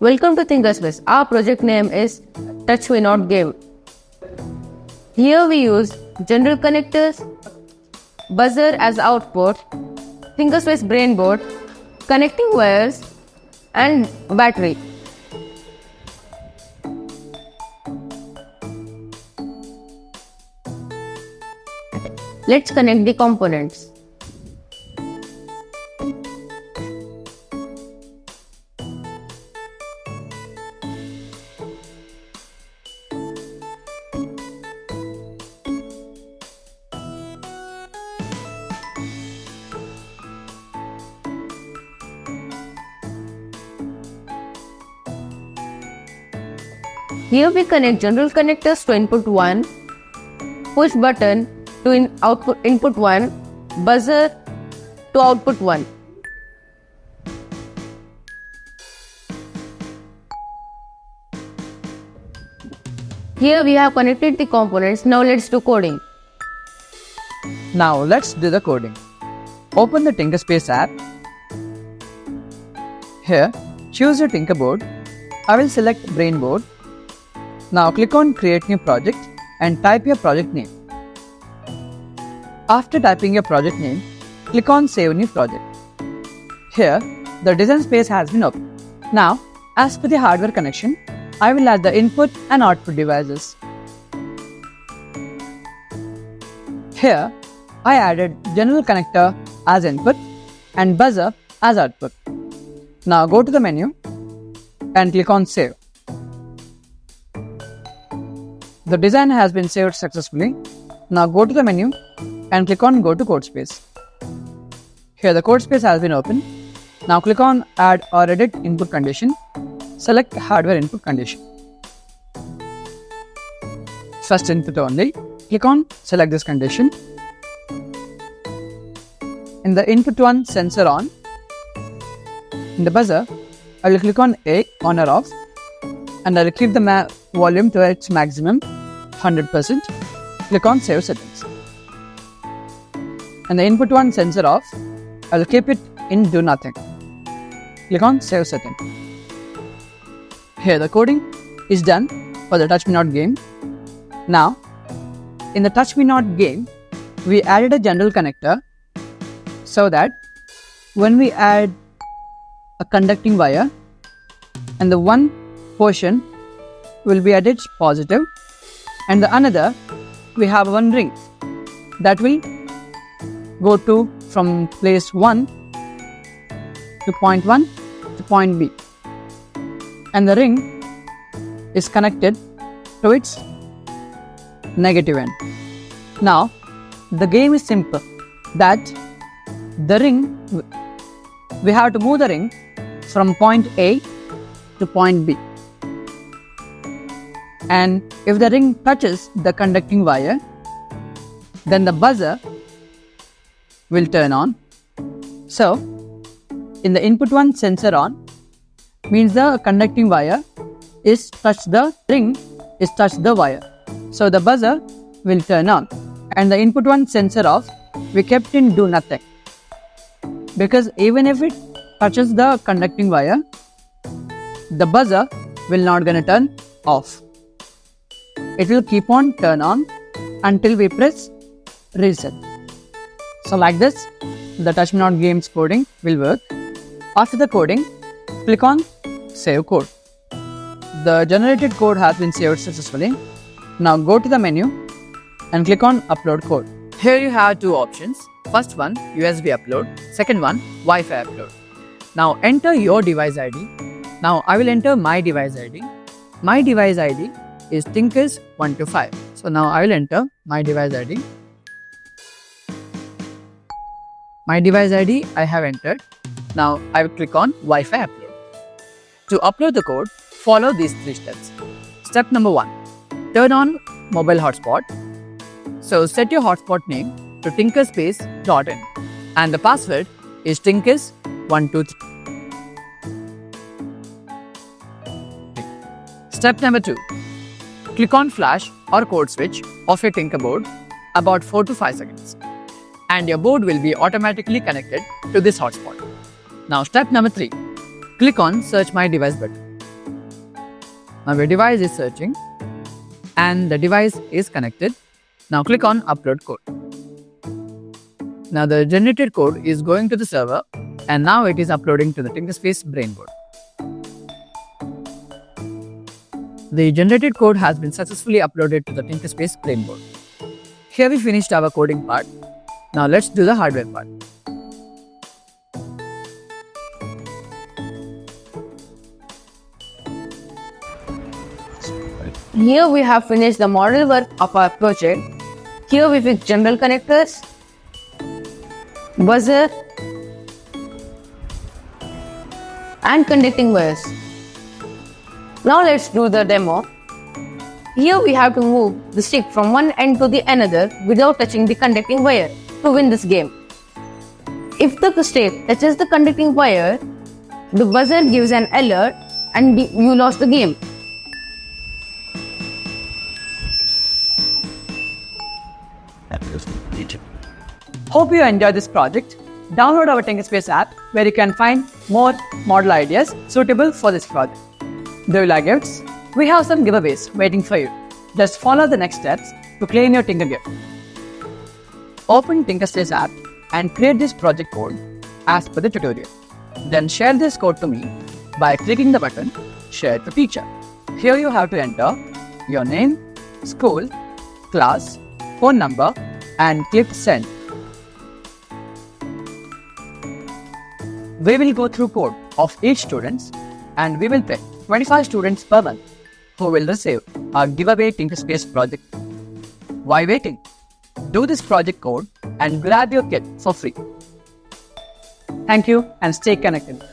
Welcome to TinkerSpace. Our project name is Touch Me Not Game. Here we use general connectors, buzzer as output, TinkerSpace Brain Board, connecting wires and battery. Let's connect the components. Here we connect general connectors to input 1, push button to input 1, buzzer to output 1. Here we have connected the components. Now let's do coding. Now let's do the coding. Open the TinkerSpace app. Here, choose your Tinker board. I will select Brain Board. Now click on Create New Project and type your project name. After typing your project name, click on Save New Project. Here, the design space has been opened. Now, as per the hardware connection, I will add the input and output devices. Here, I added general connector as input and buzzer as output. Now go to the menu and click on Save. The design has been saved successfully. Now go to the menu and click on Go to Code Space. Here the code space has been opened. Now click on Add or Edit Input Condition. Select Hardware Input Condition. First input only. Click on Select this condition. In the input 1 sensor on, in the buzzer, I will click on A on or off and I will keep the volume to its maximum 100%. Click on Save Settings. And the input 1 sensor off, I will keep it in Do Nothing. Click on Save Setting. Here the coding is done for the Touch Me Not game. Now, in the Touch Me Not game, we added a general connector so that when we add a conducting wire and the one portion will be at its positive and the another we have one ring that will go to from place 1 to point 1 to point B and the ring is connected to its negative end. Now the game is simple, that the ring, we have to move the ring from point A to point B, and if the ring touches the conducting wire, then the buzzer will turn on. So in the input 1 sensor on means the conducting wire is touched the ring is touched the wire, so the buzzer will turn on. And the input 1 sensor off, we kept in Do Nothing, because even if it touches the conducting wire, the buzzer will not gonna turn off. It will keep on turn on until we press reset. So like this, the Touch Me Not game's coding will work. After the coding, click on Save Code. The generated code has been saved successfully. Now go to the menu and click on Upload Code. Here you have two options. First one, USB upload. Second one, Wi-Fi upload. Now enter your device ID. Now I will enter my device ID. My device ID is Tinkers125. So now I will enter my device ID. My device ID I have entered. Now I will click on Wi-Fi upload. To upload the code, follow these 3 steps. Step number 1, turn on mobile hotspot. So set your hotspot name to tinkerspace.in and the password is tinkers123. Step number 2, click on flash or code switch of your Tinker board about 4 to 5 seconds and your board will be automatically connected to this hotspot. Now step number 3, click on search my device button. Now your device is searching and the device is connected. Now click on Upload Code. Now the generated code is going to the server and now it is uploading to the TinkerSpace Brain Board. The generated code has been successfully uploaded to the TinkerSpace Brain Board. Here we finished our coding part. Now let's do the hardware part. Here we have finished the model work of our project. Here we fix general connectors, buzzer and conducting wires. Now let's do the demo. Here we have to move the stick from one end to the another without touching the conducting wire to win this game. If the stick touches the conducting wire, the buzzer gives an alert and you lost the game. Hope you enjoyed this project. Download our TinkerSpace app where you can find more model ideas suitable for this project. Do you like gifts? We have some giveaways waiting for you. Just follow the next steps to claim your Tinker gift. Open TinkerSpace app and create this project code as per the tutorial. Then share this code to me by clicking the button Share to Teacher. Here you have to enter your name, school, class, phone number and click Send. We will go through code of each student and we will pick 25 students per month who will receive our giveaway TinkerSpace project. Why waiting? Do this project code and grab your kit for free. Thank you and stay connected.